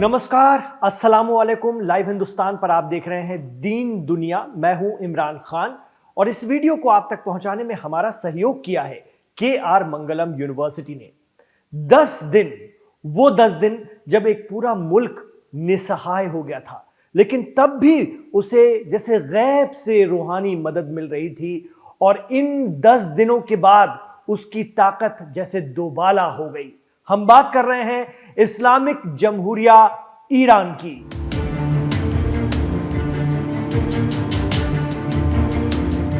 नमस्कार, अस्सलामु अलैकुम। लाइव हिंदुस्तान पर आप देख रहे हैं दीन दुनिया। मैं हूं इमरान खान और इस वीडियो को आप तक पहुंचाने में हमारा सहयोग किया है KR मंगलम यूनिवर्सिटी ने। 10 दिन, वो 10 दिन जब एक पूरा मुल्क निसहाय हो गया था, लेकिन तब भी उसे जैसे गैब से रूहानी मदद मिल रही थी और इन 10 दिनों के बाद उसकी ताकत जैसे दोबाला हो गई। हम बात कर रहे हैं इस्लामिक जमहूरिया ईरान की।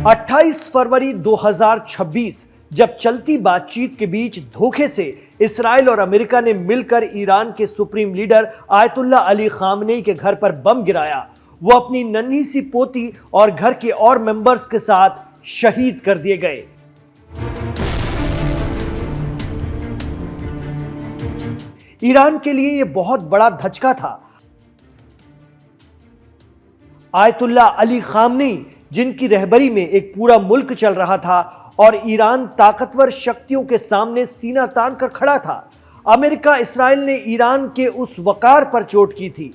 अट्ठाईस फरवरी 2026 जब चलती बातचीत के बीच धोखे से इस्राइल और अमेरिका ने मिलकर ईरान के supreme leader ayatollah Ali Khamenei के घर पर बम गिराया, वो अपनी नन्ही सी पोती और घर के और मेंबर्स के साथ शहीद कर दिए गए। ईरान के लिए यह बहुत बड़ा धचका था। आयतुल्ला अली खामनेई, जिनकी रहबरी में एक पूरा मुल्क चल रहा था और ईरान ताकतवर शक्तियों के सामने सीना तान कर खड़ा था। अमेरिका, इस्राइल ने ईरान के उस वकार पर चोट की थी,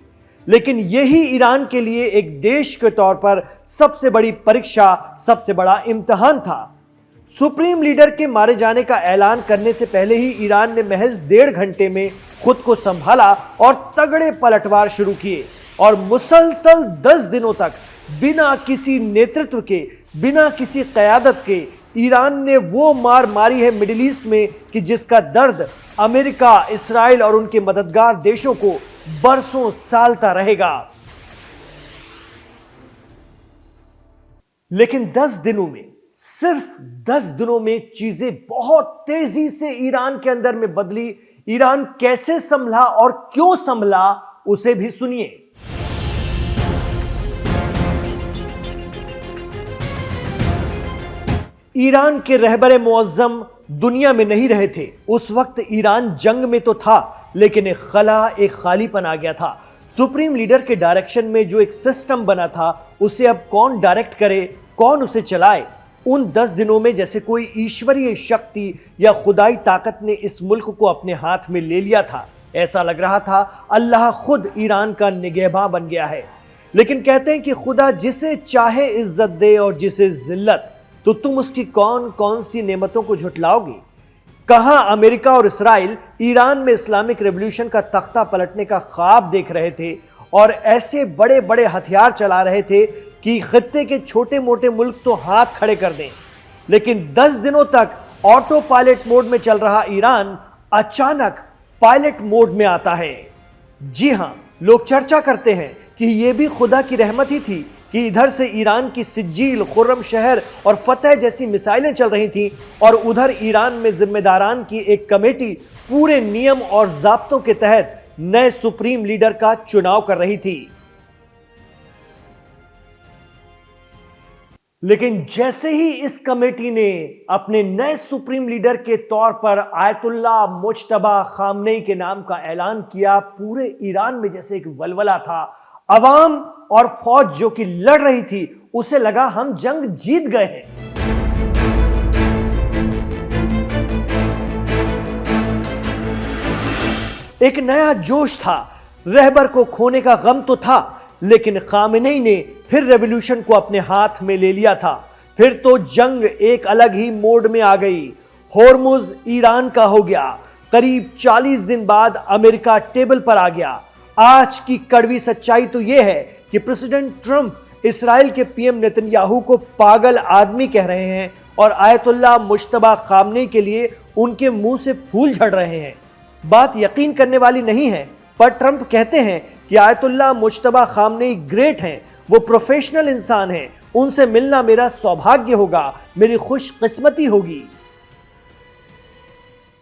लेकिन यही ईरान के लिए एक देश के तौर पर सबसे बड़ी परीक्षा, सबसे बड़ा इम्तिहान था। सुप्रीम लीडर के मारे जाने का ऐलान करने से पहले ही ईरान ने महज 1.5 घंटे में खुद को संभाला और तगड़े पलटवार शुरू किए और मुसलसल 10 दिनों तक बिना किसी नेतृत्व के, बिना किसी क़यादत के ईरान ने वो मार मारी है मिडिल ईस्ट में कि जिसका दर्द अमेरिका, इस्राइल और उनके मददगार देशों को बरसों सालता रहेगा। लेकिन 10 दिनों में, सिर्फ 10 दिनों में चीजें बहुत तेजी से ईरान के अंदर में बदली। ईरान कैसे संभला और क्यों संभला, उसे भी सुनिए। ईरान के रहबरे मुअज्जम दुनिया में नहीं रहे थे। उस वक्त ईरान जंग में तो था, लेकिन एक खला, एक खालीपन आ गया था। सुप्रीम लीडर के डायरेक्शन में जो एक सिस्टम बना था, उसे अब कौन डायरेक्ट करे, कौन उसे चलाए। उन 10 दिनों में जैसे कोई ईश्वरीय शक्ति या खुदाई ताकत ने इस मुल्क को अपने हाथ में ले लिया था। ऐसा लग रहा था अल्लाह खुद ईरान का निगहबान बन गया है। लेकिन कहते हैं कि खुदा जिसे चाहे इज्जत दे और जिसे जिल्लत, तो तुम उसकी कौन कौन सी नेमतों को झुटलाओगे। कहां अमेरिका और इस्राइल ईरान में इस्लामिक रेवोल्यूशन का तख्ता पलटने का ख्वाब देख रहे थे और ऐसे बड़े बड़े हथियार चला रहे थे कि खित्ते के छोटे मोटे मुल्क तो हाथ खड़े कर दें। लेकिन 10 दिनों तक ऑटो पायलट मोड में चल रहा ईरान अचानक पायलट मोड में आता है। जी हां, लोग चर्चा करते हैं कि यह भी खुदा की रहमत ही थी कि इधर से ईरान की सिज्जील, खुर्रम शहर और फतेह जैसी मिसाइलें चल रही थीं और उधर ईरान में जिम्मेदारान की एक कमेटी पूरे नियम और ज़ाब्तों के तहत नए सुप्रीम लीडर का चुनाव कर रही थी। लेकिन जैसे ही इस कमेटी ने अपने नए सुप्रीम लीडर के तौर पर आयतुल्ला मुज्तबा खामनेई के नाम का ऐलान किया, पूरे ईरान में जैसे एक वलवला था। अवाम और फौज जो कि लड़ रही थी, उसे लगा हम जंग जीत गए हैं। एक नया जोश था। रहबर को खोने का गम तो था, लेकिन खामेनेई ने फिर रेवोल्यूशन को अपने हाथ में ले लिया था। फिर तो जंग एक अलग ही मोड में आ गई। होर्मुज ईरान का हो गया। करीब 40 दिन बाद अमेरिका टेबल पर आ गया। आज की कड़वी सच्चाई तो यह है कि प्रेसिडेंट ट्रंप इस्राइल के पीएम नेतन्याहू को पागल आदमी कह रहे हैं और आयतुल्ला मुज्तबा खामनेई के लिए उनके मुंह से फूल झड़ रहे हैं। बात यकीन करने वाली नहीं है, पर ट्रंप कहते हैं कि आयतुल्ला मुज्तबा खामनेई ग्रेट हैं, वो प्रोफेशनल इंसान हैं, उनसे मिलना मेरा सौभाग्य होगा, मेरी खुशकिस्मती होगी।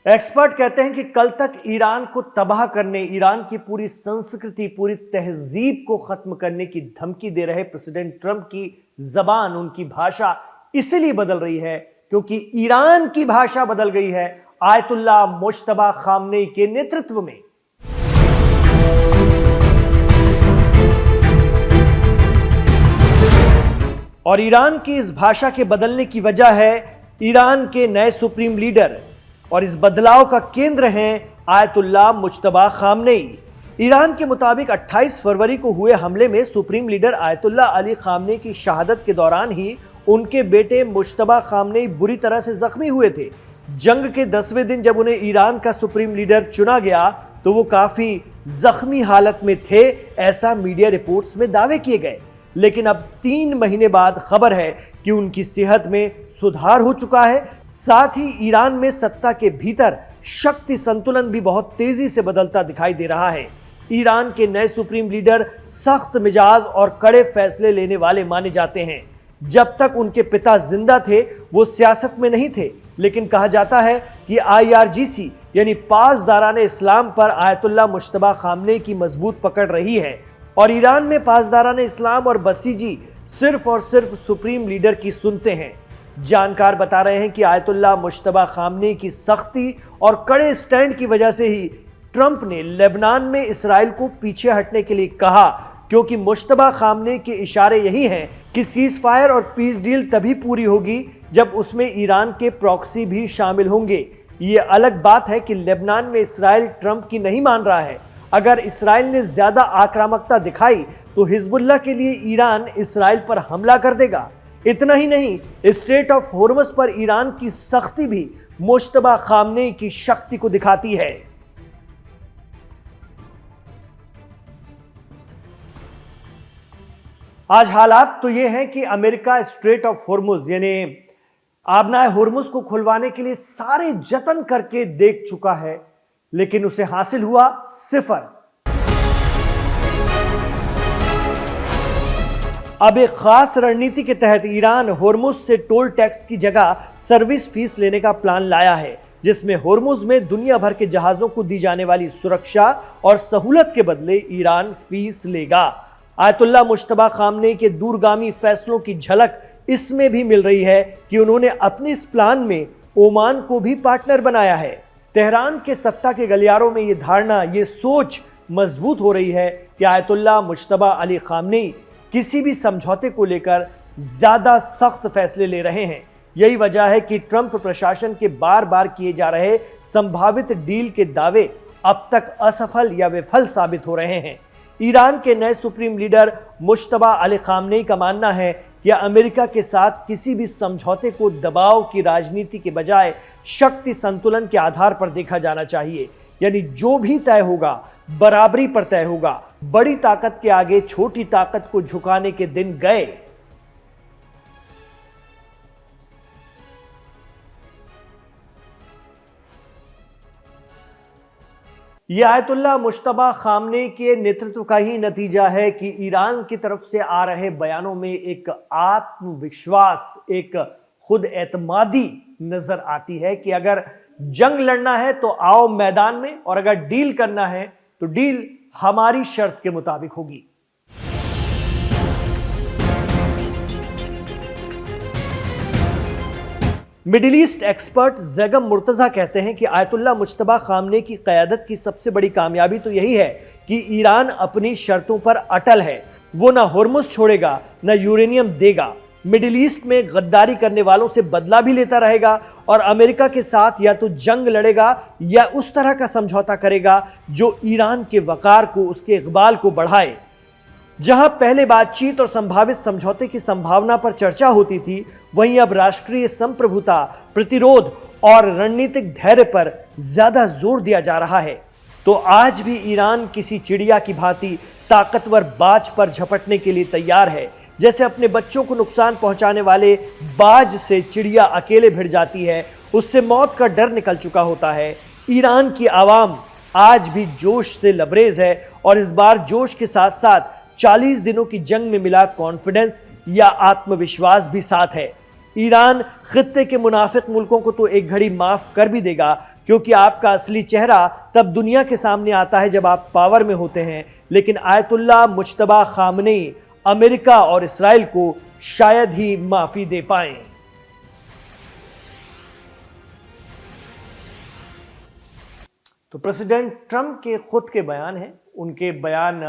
एक्सपर्ट कहते हैं कि कल तक ईरान को तबाह करने, ईरान की पूरी संस्कृति, पूरी तहजीब को खत्म करने की धमकी दे रहे प्रेसिडेंट ट्रंप की जबान, उनकी भाषा इसलिए बदल रही है क्योंकि ईरान की भाषा बदल गई है आयतुल्ला मुज्तबा खामनेई के नेतृत्व में। और ईरान की इस भाषा के बदलने की वजह है ईरान के नए सुप्रीम लीडर, और इस बदलाव का केंद्र हैं आयतुल्ला मुज्तबा खामनेई। ईरान के मुताबिक 28 फरवरी को हुए हमले में supreme leader ayatollah Ali Khamenei की शहादत के दौरान ही उनके बेटे मुश्तबा खामनेई बुरी तरह से जख्मी हुए थे। जंग के 10वें दिन जब उन्हें ईरान का सुप्रीम लीडर चुना गया तो वो काफी जख्मी हालत में थे, ऐसा मीडिया रिपोर्ट्स में दावे किए गए। लेकिन अब 3 महीने बाद खबर है कि उनकी सेहत में सुधार हो चुका है। साथ ही ईरान में सत्ता के भीतर शक्ति संतुलन भी बहुत तेजी से बदलता दिखाई दे रहा है। ईरान के नए सुप्रीम लीडर सख्त मिजाज और कड़े फैसले लेने वाले माने जाते हैं। जब तक उनके पिता जिंदा थे वो सियासत में नहीं थे, लेकिन कहा जाता है कि IRGC यानी पासदाराने इस्लाम पर आयतुल्ला मुश्तबा खामनेई की मजबूत पकड़ रही है और ईरान में पासदाराने इस्लाम और बसीजी सिर्फ और सिर्फ सुप्रीम लीडर की सुनते हैं। जानकार बता रहे हैं कि आयतुल्ला मुश्तबा खामनेई की सख्ती और कड़े स्टैंड की वजह से ही ट्रंप ने लेबनान में इसराइल को पीछे हटने के लिए कहा, क्योंकि मुश्तबा खामनेई के इशारे यही हैं कि सीज फायर और पीस डील तभी पूरी होगी जब उसमें ईरान के प्रॉक्सी भी शामिल होंगे। ये अलग बात है कि लेबनान में इसराइल ट्रंप की नहीं मान रहा है। अगर इसराइल ने ज्यादा आक्रामकता दिखाई तो हिजबुल्लाह के लिए ईरान इसराइल पर हमला कर देगा। इतना ही नहीं, स्ट्रेट ऑफ होर्मुज पर ईरान की सख्ती भी मुश्तबा खामनेई की शक्ति को दिखाती है। आज हालात तो ये हैं कि अमेरिका स्ट्रेट ऑफ होर्मुज यानी आबनाए होर्मुज को खुलवाने के लिए सारे जतन करके देख चुका है, लेकिन उसे हासिल हुआ 0। अब एक खास रणनीति के तहत ईरान होर्मुज से टोल टैक्स की जगह सर्विस फीस लेने का प्लान लाया है, जिसमें होर्मुज में दुनिया भर के जहाजों को दी जाने वाली सुरक्षा और सहूलत के बदले ईरान फीस लेगा। आयतुल्ला मुश्तबा खामनेई के दूरगामी फैसलों की झलक इसमें भी मिल रही है कि उन्होंने अपने इस प्लान में ओमान को भी पार्टनर बनाया है। तेहरान के सत्ता के गलियारों में ये धारणा, ये सोच मजबूत हो रही है कि आयतुल्ला मुश्तबा अली खामनेई किसी भी समझौते को लेकर ज्यादा सख्त फैसले ले रहे हैं। यही वजह है कि ट्रंप प्रशासन के बार बार किए जा रहे संभावित डील के दावे अब तक असफल या विफल साबित हो रहे हैं। ईरान के नए supreme leader Mushtaba Ali Khamenei का मानना है कि अमेरिका के साथ किसी भी समझौते को दबाव की राजनीति के बजाय शक्ति संतुलन के आधार पर देखा जाना चाहिए। यानी जो भी तय होगा बराबरी पर तय होगा। बड़ी ताकत के आगे छोटी ताकत को झुकाने के दिन गए। यह आयतुल्ला मुश्तबा खामनेई के नेतृत्व का ही नतीजा है कि ईरान की तरफ से आ रहे बयानों में एक आत्मविश्वास, एक खुद एतमादी नजर आती है कि अगर जंग लड़ना है तो आओ मैदान में, और अगर डील करना है तो डील हमारी शर्त के मुताबिक होगी। Middle east expert Zaigham Murtaza कहते हैं कि आयतुल्ला मुश्तबा खामनेई की क़यादत की सबसे बड़ी कामयाबी तो यही है कि ईरान अपनी शर्तों पर अटल है। वो ना होर्मुज छोड़ेगा, ना यूरेनियम देगा। मिडिल ईस्ट में गद्दारी करने वालों से बदला भी लेता रहेगा और अमेरिका के साथ या तो जंग लड़ेगा या उस तरह का समझौता करेगा जो ईरान के वकार को, उसके इकबाल को बढ़ाए। जहां पहले बातचीत और संभावित समझौते की संभावना पर चर्चा होती थी, वहीं अब राष्ट्रीय संप्रभुता, प्रतिरोध और रणनीतिक धैर्य पर ज्यादा जोर दिया जा रहा है। तो आज भी ईरान किसी चिड़िया की भांति ताकतवर बाज पर झपटने के लिए तैयार है। जैसे अपने बच्चों को नुकसान पहुंचाने वाले बाज से चिड़िया अकेले भिड़ जाती है, उससे मौत का डर निकल चुका होता है। ईरान की आवाम आज भी जोश से लबरेज है और इस बार जोश के साथ साथ 40 दिनों की जंग में मिला कॉन्फिडेंस या आत्मविश्वास भी साथ है। ईरान खित्ते के मुनाफिक मुल्कों को तो एक घड़ी माफ कर भी देगा, क्योंकि आपका असली चेहरा तब दुनिया के सामने आता है जब आप पावर में होते हैं। लेकिन आयतुल्ला मुश्तबा खामनेई अमेरिका और इसराइल को शायद ही माफी दे पाएं। तो प्रेसिडेंट ट्रंप के खुद के बयान हैं, उनके बयान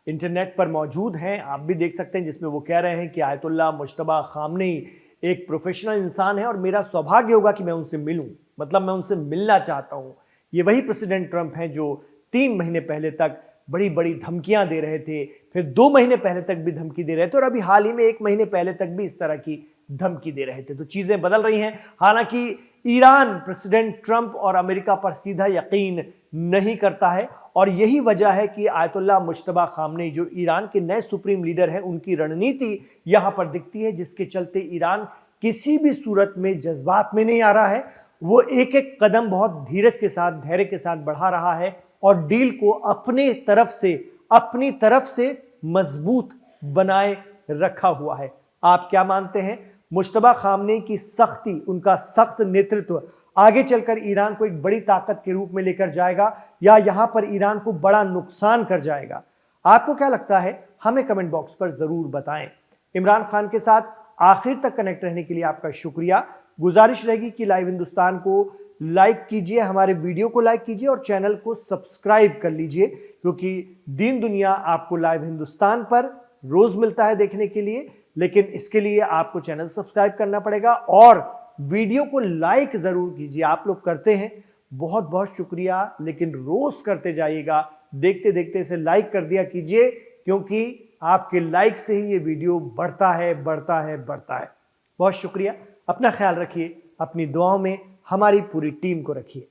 इंटरनेट पर मौजूद हैं, आप भी देख सकते हैं, जिसमें वो कह रहे हैं कि आयतुल्ला मुश्तबा खामनेई एक प्रोफेशनल इंसान है और मेरा सौभाग्य होगा कि मैं उनसे मिलूं, मतलब मैं उनसे मिलना चाहता हूं। ये वही प्रेसिडेंट ट्रंप हैं जो 3 महीने पहले तक बड़ी बड़ी धमकियां दे रहे थे, फिर 2 महीने पहले तक भी धमकी दे रहे थे और अभी हाल ही में 1 महीने पहले तक भी इस तरह की धमकी दे रहे थे। तो चीजें बदल रही हैं। हालांकि ईरान प्रेसिडेंट ट्रंप और अमेरिका पर सीधा यकीन नहीं करता है और यही वजह है कि आयतुल्लाह मुज्तबा खामनेई जो ईरान के नए सुप्रीम लीडर हैं, उनकी रणनीति यहां पर दिखती है, जिसके चलते ईरान किसी भी सूरत में जज्बात में नहीं आ रहा है। वो एक एक कदम बहुत धीरज के साथ, धैर्य के साथ बढ़ा रहा है और डील को अपनी तरफ से मजबूत बनाए रखा हुआ है। आप क्या मानते हैं? मुज्तबा खामनेई की सख्ती, उनका सख्त नेतृत्व आगे चलकर ईरान को एक बड़ी ताकत के रूप में लेकर जाएगा या यहां पर ईरान को बड़ा नुकसान कर जाएगा? आपको क्या लगता है? हमें कमेंट बॉक्स पर जरूर बताएं। इमरान खान के साथ आखिर तक कनेक्ट रहने के लिए आपका शुक्रिया। गुजारिश रहेगी कि लाइव हिंदुस्तान को लाइक कीजिए, हमारे वीडियो को लाइक कीजिए और चैनल को सब्सक्राइब कर लीजिए, क्योंकि दीन दुनिया आपको लाइव हिंदुस्तान पर रोज मिलता है देखने के लिए, लेकिन इसके लिए आपको चैनल सब्सक्राइब करना पड़ेगा और वीडियो को लाइक जरूर कीजिए। आप लोग करते हैं, बहुत बहुत शुक्रिया, लेकिन रोज करते जाइएगा। देखते देखते इसे लाइक कर दिया कीजिए, क्योंकि आपके लाइक से ही ये वीडियो बढ़ता है। बहुत शुक्रिया। अपना ख्याल रखिए, अपनी दुआओं में हमारी पूरी टीम को रखिए।